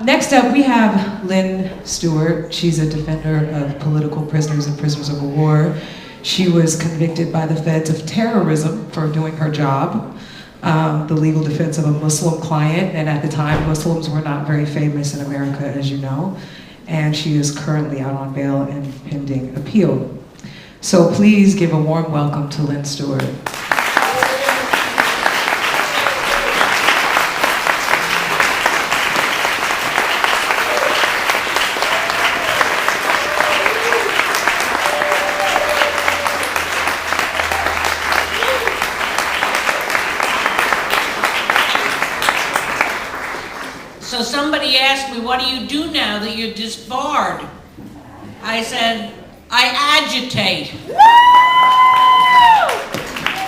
Next up, we have Lynne Stewart. She's a defender of political prisoners and prisoners of war. She was convicted by the feds of terrorism for doing her job, the legal defense of a Muslim client, and at the time, Muslims were not very famous in America, as you know, and she is currently out on bail and pending appeal. So please give a warm welcome to Lynne Stewart. So somebody asked me, what do you do now that you're disbarred? I said, I agitate.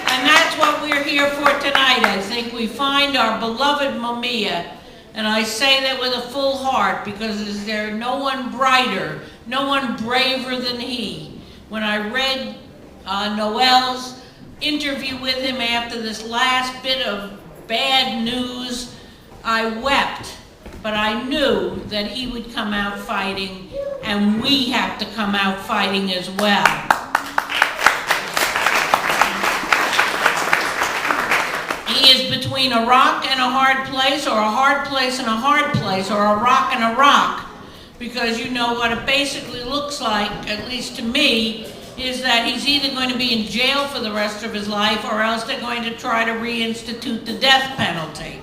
And that's what we're here for tonight. I think we find our beloved Mumia, and I say that with a full heart because is there no one brighter, no one braver than he. When I read Noel's interview with him after this last bit of bad news, I wept. But I knew that he would come out fighting, and we have to come out fighting as well. He is between a rock and a hard place, or a hard place and a hard place, or a rock and a rock. Because you know what it basically looks like, at least to me, is that he's either going to be in jail for the rest of his life, or else they're going to try to reinstitute the death penalty.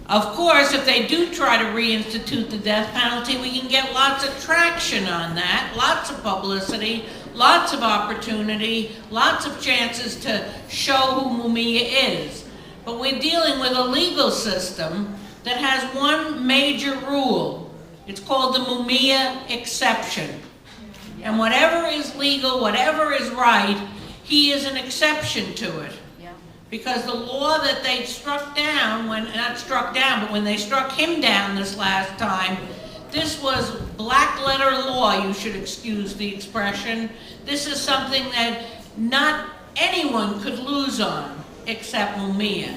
Of course, if they do try to reinstitute the death penalty, we can get lots of traction on that, lots of publicity, lots of opportunity, lots of chances to show who Mumia is. But we're dealing with a legal system that has one major rule. It's called the Mumia exception. And whatever is legal, whatever is right, he is an exception to it. Because the law that they struck down, not struck down, but when they struck him down this last time, this was black letter law, you should excuse the expression. This is something that not anyone could lose on except Mumia.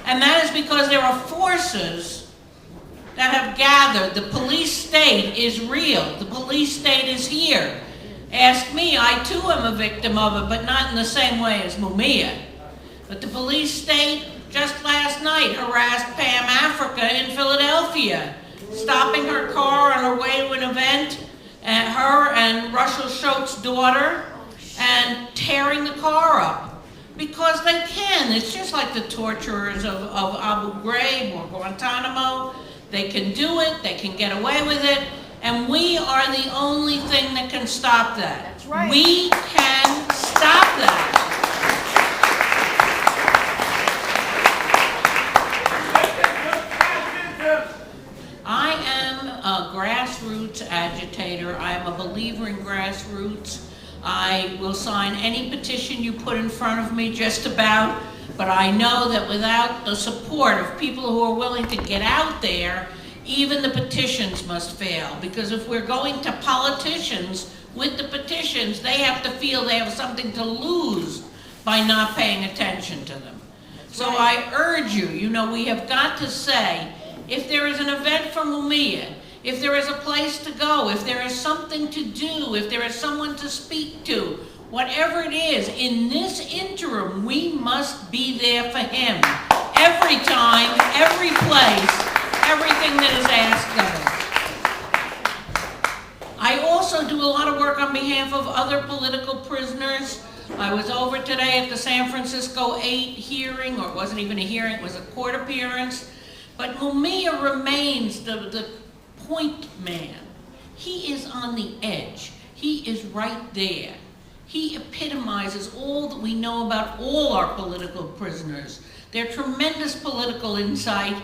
And that is because there are forces that have gathered. The police state is real. The police state is here. Ask me, I too am a victim of it, but not in the same way as Mumia. But the police state just last night harassed Pam Africa in Philadelphia, stopping her car on her way to an event, and her and Russell Schultz's daughter, and tearing the car up. Because they can. It's just like the torturers of Abu Ghraib or Guantanamo. They can do it, they can get away with it, and we are the only thing that can stop that. That's right. We can stop that. I am a grassroots agitator. I am a believer in grassroots. I will sign any petition you put in front of me, just about, but I know that without the support of people who are willing to get out there, even the petitions must fail. Because if we're going to politicians with the petitions, they have to feel they have something to lose by not paying attention to them. So I urge you, we have got to say, if there is an event for Mumia, if there is a place to go, if there is something to do, if there is someone to speak to, whatever it is, in this interim, we must be there for him. Every time, every place, everything that is asked of us. I also do a lot of work on behalf of other political prisoners. I was over today at the San Francisco 8 hearing, or it wasn't even a hearing, it was a court appearance. But Mumia remains the point man. He is on the edge. He is right there. He epitomizes all that we know about all our political prisoners. Their tremendous political insight,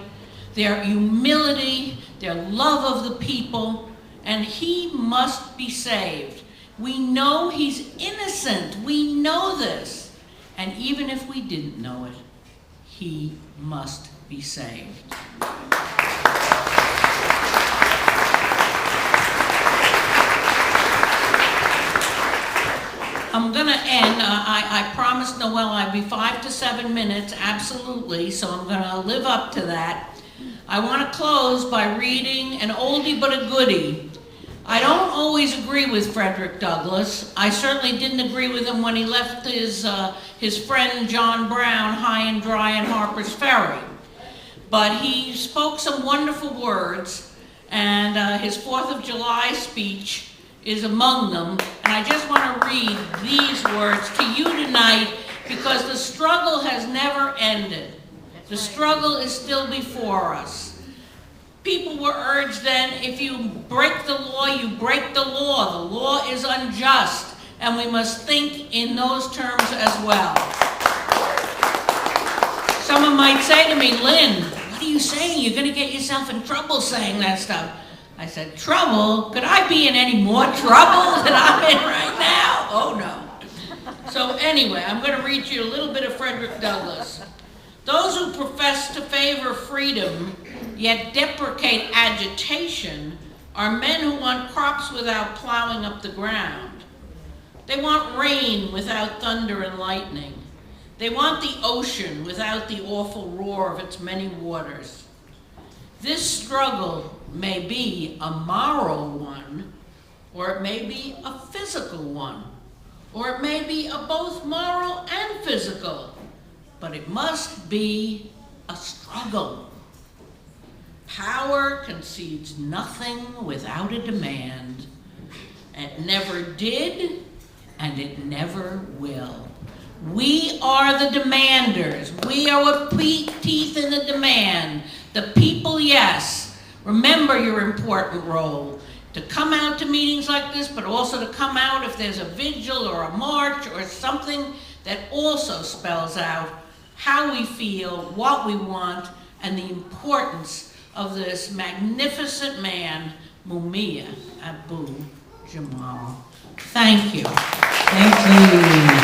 their humility, their love of the people, and he must be saved. We know he's innocent. We know this. And even if we didn't know it, he must be saved. I'm going to end. I promised Noel I'd be 5 to 7 minutes, absolutely, so I'm going to live up to that. I want to close by reading an oldie but a goodie. I don't always agree with Frederick Douglass. I certainly didn't agree with him when he left his friend John Brown high and dry in Harper's Ferry. But he spoke some wonderful words, and his 4th of July speech is among them. And I just want to read these words to you tonight because the struggle has never ended. The struggle is still before us. People were urged then, if you break the law, you break the law. The law is unjust, and we must think in those terms as well. Someone might say to me, Lynn, what are you saying? You're going to get yourself in trouble saying that stuff. I said, trouble? Could I be in any more trouble than I'm in right now? Oh, no. So anyway, I'm going to read you a little bit of Frederick Douglass. Those who profess to favor freedom, yet deprecate agitation, are men who want crops without plowing up the ground. They want rain without thunder and lightning. They want the ocean without the awful roar of its many waters. This struggle may be a moral one, or it may be a physical one, or it may be a both moral and physical, but it must be a struggle. Power concedes nothing without a demand. It never did, and it never will. We are the demanders. We are what teeth in the demand. The people, yes. Remember your important role. To come out to meetings like this, but also to come out if there's a vigil or a march or something that also spells out how we feel, what we want, and the importance of this magnificent man, Mumia Abu-Jamal. Thank you. Thank you.